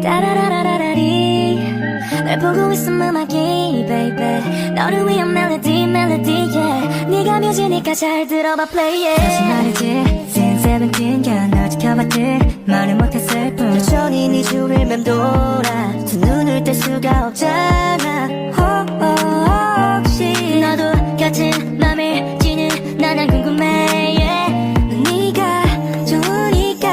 따라라라라리 널 보고 있음 음악이 baby 너를 위한 멜로디 yeah 네가 뮤지니까 잘 들어봐 play it 다시 말이지 since 17년 널 지켜봤지 말을 못했을 뿐 여전히 네 주위를 맴돌아 두 눈을 뗄 수가 없잖아 혹시 너도 같은 맘일지는 난 궁금해 yeah. 네가 좋으니까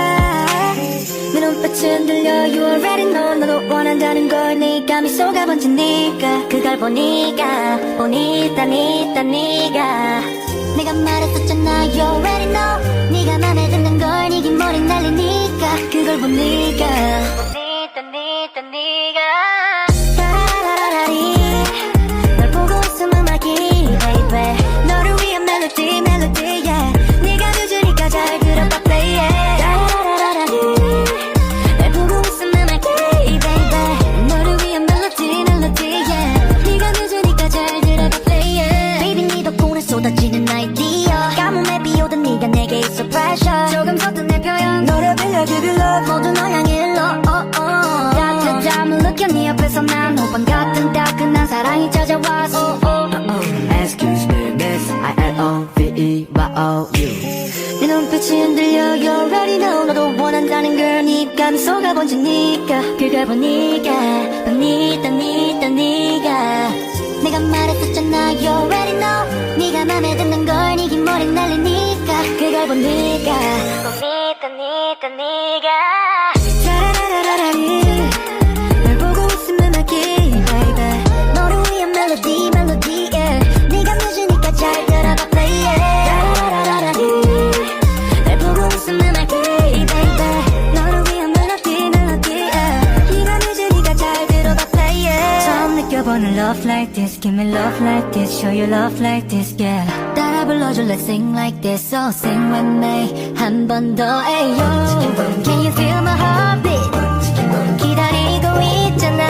내 눈빛은 들려 you already know 너도 원한다는 걸 네가 미소가 번지니까 그걸 보니까 네가 내가 말했었잖아 you already know 네가 맘에 드는 걸 네기 머리 날리니까 그걸 보니까 네가 따라라라리 널 보고 있음 음악이 baby 너를 위한 멜로디 yeah 네가 뮤지니까 잘 들어봐 play it 따라라라리 널 보고 있음 음악이 baby 너를 위한 멜로디 yeah 네가 뮤지니까 잘 들어봐 play it baby 네 덕분에 쏟아지는 아이디어 가뭄에 비오던 네가 내게 있어 pressure 조금 서툰 내 표현 너를 빌려 give you love 모두 너 향해 일러 따뜻함을 느껴 네 옆에서 난 호빵 같은 따끈한 사랑이 찾아왔어 Excuse me, miss, I-L-O-V-E, Y-O-U 네 눈빛이 흔들려 you already know 너도 원한다는 걸 네가 미소가 번지니까 그걸 보니까 네가 내가 말했었잖아 you already know 네가 맘에 드는 걸 네기 머리 날리니까 그걸 보니까 네가 따라라라라리 널 보고 있음 음악이 baby 너를 위한 멜로디 yeah 네가 뮤지니까 잘 들어봐 play it 따라라라라리 널 보고 있음 음악이 baby 너를 위한 멜로디 yeah 네가 뮤지니까 잘 들어봐 play it 처음 느껴보는 love like this give me love like this show you love like this yeah 따라 불러줘 let's sing like this so sing with me 한 번 더 ayo can you feel my heartbeat 기다리고 있잖아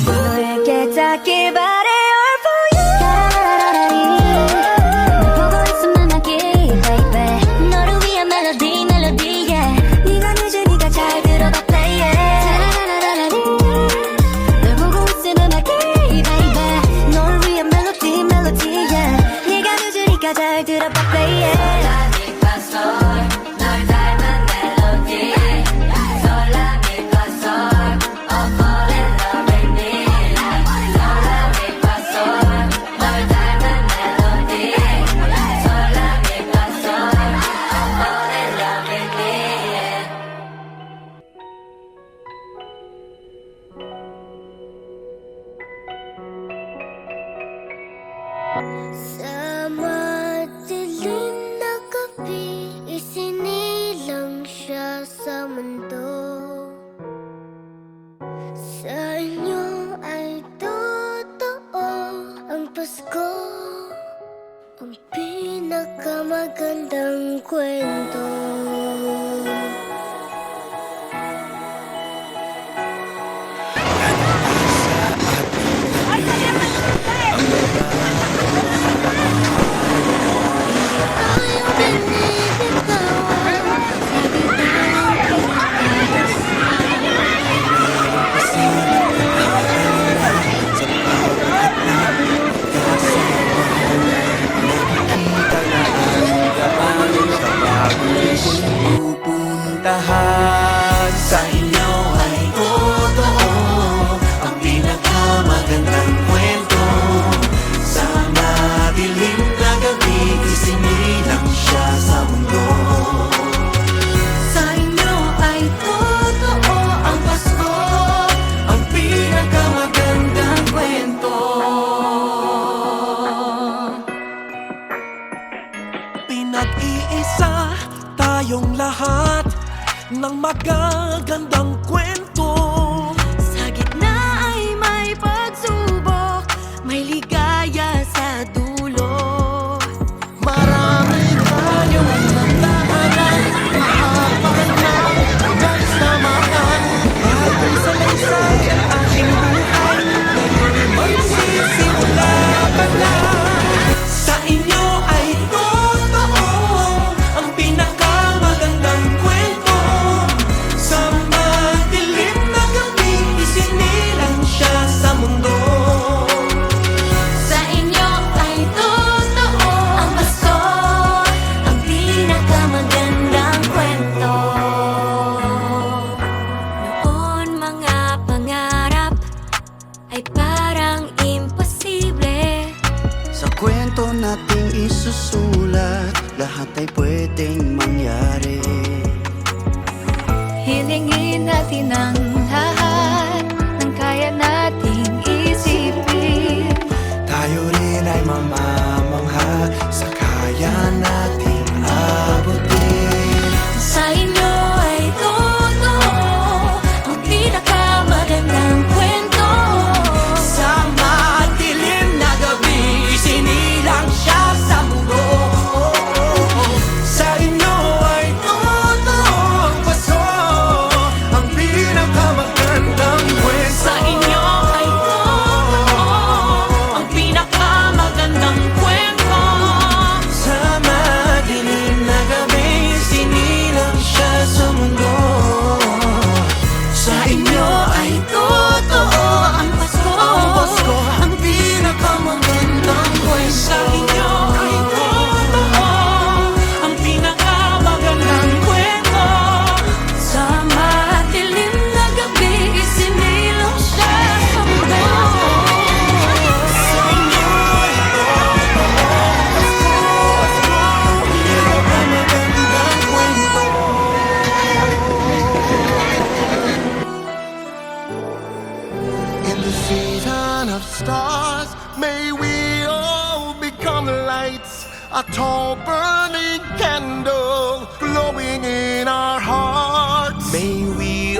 너에게 닿길 바래 all for you 따라라라리 널 보고 있음 음악이 baby 너를 위한 멜로디 yeah 네가 뮤지니까 잘 들어봐 play it 따라라라리 널 보고 있음 음악이 baby 너를 위한 멜로디 yeah 네가 뮤지니까 잘 들어봐 play it Sa madilim na gabi, isinilang siya sa mundo. Sa inyo ay totoo ang Pasko, ang pinakamagandang kwento. Pupuntahan sa inyo ay totoo ang pinakamagandang kwento. Sa madilim na gabi, isinilang siya sa mundo. Sa inyo ay totoo ang Pasko, ang pinakamagandang kwento. Pinag-iisa tayong lahat ng magagandang kwento. Sa gitna ay may pagsubok, may ligaya sa dulo. Marami tayong nagdaanan, mahapanan, nagsamaan. At isa-isay ang ating buhay, ngayon magsisimula pa lang. Sa inyo ay totoo ang pinakamagandang kwento. Sa Hilingin natin ang lahat ng kaya nating isipin. Tayo rin ay mamamangha sa kaya nating abutin. Sa inyo ay totoo ang pinakamagandang kwento. Sa madilim na gabi, isinilang siya sa mundo. Sa inyo ay totoo ang paso, ang pinakamagandang kwento. Sa inyo ay totoo ang pinakamagandang kwento. Sa madilim na gabi, isinilang siya sa mundo. Sa inyo ay totoo ang pasko, ang pinakamagandang kwento. Sa inyo ay totoo ang pinakamagandang kwento. Sa madilim na gabi, isinilang siya sa mundo. Sa inyo ay Pinakamagandang kwento. In the season of stars, may we all become lights, a tall burning candle glowing in our hearts. May we